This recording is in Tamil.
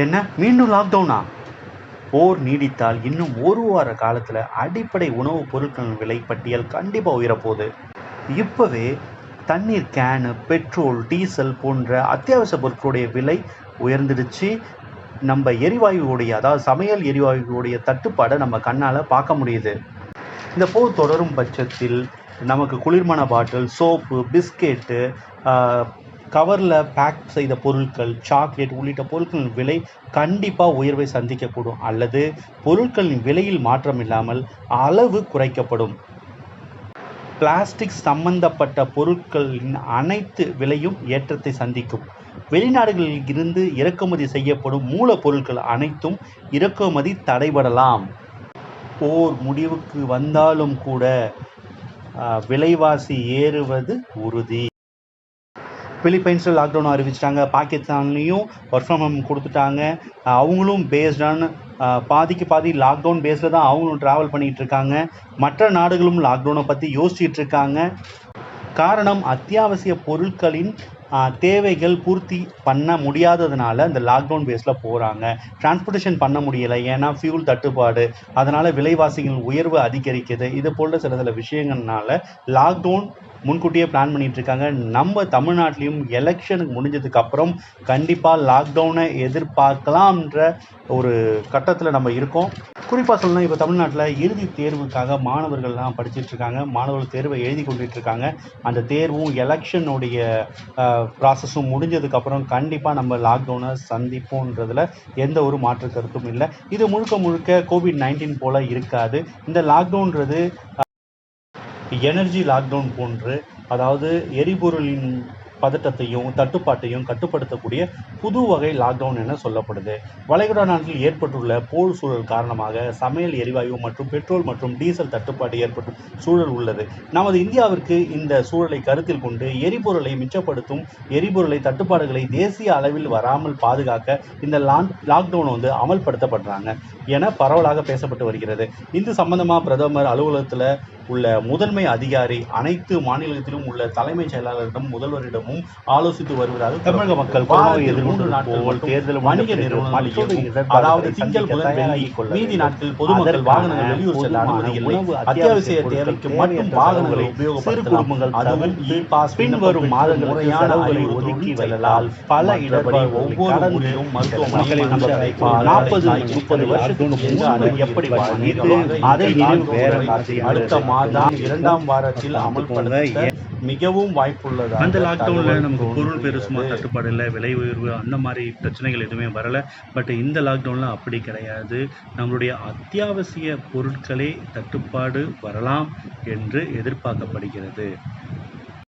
என்ன மீண்டும் லாக்டவுனா? போர் நீடித்தால் இன்னும் ஒரு வார காலத்தில் அடிப்படை உணவுப் பொருட்களின் விலை பட்டியல் கண்டிப்பாக உயரப்போகுது. இப்போவே தண்ணீர் கேனு, பெட்ரோல், டீசல் போன்ற அத்தியாவசிய பொருட்களுடைய விலை உயர்ந்துடுச்சு. நம்ம எரிவாயுவுடைய, அதாவது சமையல் எரிவாயுவுடைய தட்டுப்பாடை நம்ம கண்ணால் பார்க்க முடியுது. இந்த போர் தொடரும் பட்சத்தில் நமக்கு குளிர்பான பாட்டில், சோப்பு, பிஸ்கெட்டு, கவரில் பேக் செய்த பொருட்கள், சாக்லேட் உள்ளிட்ட பொருட்களின் விலை கண்டிப்பாக உயர்வை சந்திக்கக்கூடும், அல்லது பொருட்களின் விலையில் மாற்றம் இல்லாமல் அளவு குறைக்கப்படும். பிளாஸ்டிக் சம்பந்தப்பட்ட பொருட்களின் அனைத்து விலையும் ஏற்றத்தை சந்திக்கும். வெளிநாடுகளில் இருந்து இறக்குமதி செய்யப்படும் மூலப்பொருட்கள் அனைத்தும் இறக்குமதி தடைபடலாம். போர் முடிவுக்கு வந்தாலும் கூட விலைவாசி ஏறுவது உறுதி. பிலிப்பைன்ஸில் லாக்டவுன் அறிவிச்சிட்டாங்க. பாகிஸ்தான்லேயும் ஒர்க் ஃப்ரம் ஹோம் கொடுத்துட்டாங்க. அவங்களும் பேஸ்டான பாதிக்கு பாதி லாக்டவுன் பேஸில் தான் அவங்களும் ட்ராவல் பண்ணிகிட்டு இருக்காங்க. மற்ற நாடுகளும் லாக்டவுனை பற்றி யோசிச்சுட்டு இருக்காங்க. காரணம், அத்தியாவசிய பொருட்களின் தேவைகள் பூர்த்தி பண்ண முடியாததுனால இந்த லாக்டவுன் பேஸில் போகிறாங்க. டிரான்ஸ்போர்ட்டேஷன் பண்ண முடியலை, ஏன்னா ஃபியூல் தட்டுப்பாடு, அதனால் விலைவாசிகள் உயர்வு அதிகரிக்குது. இது போல் சில விஷயங்கள்னால லாக்டவுன் முன்கூட்டியே பிளான் பண்ணிட்டு இருக்காங்க. நம்ம தமிழ்நாட்டிலையும் எலெக்ஷனுக்கு முடிஞ்சதுக்கு அப்புறம் கண்டிப்பாக லாக்டவுனை எதிர்பார்க்கலாம்ன்ற ஒரு கட்டத்தில் நம்ம இருக்கோம். குறிப்பாக சொல்லணும், இப்போ தமிழ்நாட்டில் இறுதி தேர்வுக்காக மாணவர்கள்லாம் படிச்சுட்டு இருக்காங்க. மாணவர்கள் தேர்வை எழுதி கொண்டுட்டு இருக்காங்க. அந்த தேர்வும் எலெக்ஷனுடைய ப்ராசஸும் முடிஞ்சதுக்கப்புறம் கண்டிப்பாக நம்ம லாக்டவுனை சந்திப்போன்றதில் எந்த ஒரு மாற்று கருத்தும் இல்லை. இது முழுக்க கோவிட்-19 போல் இருக்காது. இந்த லாக்டவுன்றது எனர்ஜி லாக்டவுன் போன்று, அதாவது எரிபொருளின் பதட்டத்தையும் தட்டுப்பாட்டையும் கட்டுப்படுத்தக்கூடிய புது வகை லாக்டவுன் என சொல்லப்படுது. வளைகுடா நாட்டில் ஏற்பட்டுள்ள போர் சூழல் காரணமாக சமையல் எரிவாயு மற்றும் பெட்ரோல் மற்றும் டீசல் தட்டுப்பாடு ஏற்படும் சூழல் உள்ளது. நமது இந்தியாவிற்கு இந்த சூழலை கருத்தில் கொண்டு எரிபொருளை மிச்சப்படுத்தும் எரிபொருளை தட்டுப்பாடுகளை தேசிய அளவில் வராமல் பாதுகாக்க இந்த லாக்டவுன் அமல்படுத்தப்படுறாங்க என பரவலாக பேசப்பட்டு வருகிறது. இது சம்பந்தமாக பிரதமர் அலுவலகத்தில் உள்ள முதன்மை அதிகாரி அனைத்து மாநிலத்திலும் உள்ள தலைமைச் செயலாளரிடம் முதல்வரிடமும் ஆலோசித்து வருவதாக தமிழக மக்கள் தேர்தல் வணிக நிறுவனங்கள், அதாவது திங்கள் முதல் வெள்ளி மீதி நாட்கள் பொதுமக்கள் வாகனங்கள் வெளியூர் செல்ல அனுமதி இல்லை. அத்தியாவசிய தேவைக்கு மட்டும் வாகனங்களை உபயோகப்படுத்தலாம். அதுவும் பின்வரும் மாதங்கள் முறையான ஒதுக்கி வைத்தால் பல இடர்படி ஒவ்வொரு முறையும் மருத்துவமனைகளை 40-30 வருஷத்துக்கு எப்படி அதை அடுத்த மாதம் 2ஆம் வாரத்தில் அமல்படுத்த மிகவும் வாய்ப்புள்ளது. அந்த லாக்டவுனில் நமக்கு பொருள் பெருசுமா தட்டுப்பாடு இல்லை, விலை உயர்வு அந்த மாதிரி பிரச்சனைகள் எதுவுமே வரலை. பட் இந்த லாக்டவுனில் அப்படி கிடையாது. நம்மளுடைய அத்தியாவசிய பொருட்களே தட்டுப்பாடு வரலாம் என்று எதிர்பார்க்கப்படுகிறது.